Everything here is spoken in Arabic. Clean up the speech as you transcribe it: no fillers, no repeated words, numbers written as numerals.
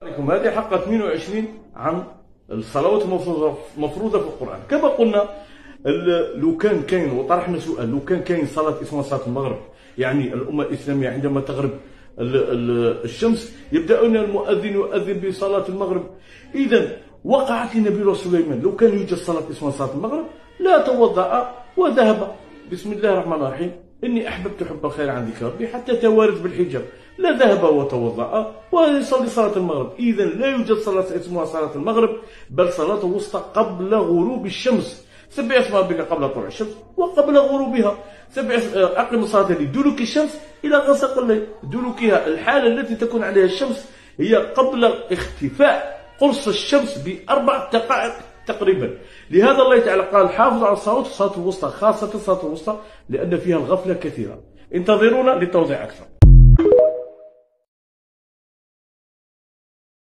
عليكم. هذه حلقة 28 عن الصلوات المفروضة في القرآن. كما قلنا لو كان كاين، وطرحنا سؤال، لو كان كاين صلاة اسمها صلاة المغرب، يعني الأمة الإسلامية عندما تغرب الشمس يبدأون المؤذن يؤذن بصلاة المغرب. إذا وقعت لنبي الله سليمان لو كان يوجد صلاة اسمها صلاة المغرب لا توضأ وذهب بسم الله الرحمن الرحيم إني أحببت حب الخير عن ذكر ربي حتى توارد بالحجاب، لا ذهب وتوضأ ويصلي صلاة المغرب. إذا لا يوجد صلاة اسمها صلاة المغرب، بل صلاة وسطى قبل غروب الشمس. سبح اسم ربك قبل طلوع الشمس وقبل غروبها. أقم الصلاة لدلوك الشمس إلى غسق الليل. دلوكها الحالة التي تكون عليها الشمس هي قبل اختفاء قرص الشمس ب4 دقائق تقريبا. لهذا الله تعالى قال حافظوا على الصلاة الوسطى، خاصة الصلاة الوسطى لأن فيها الغفلة كثيرة. انتظرونا للتوضيح أكثر.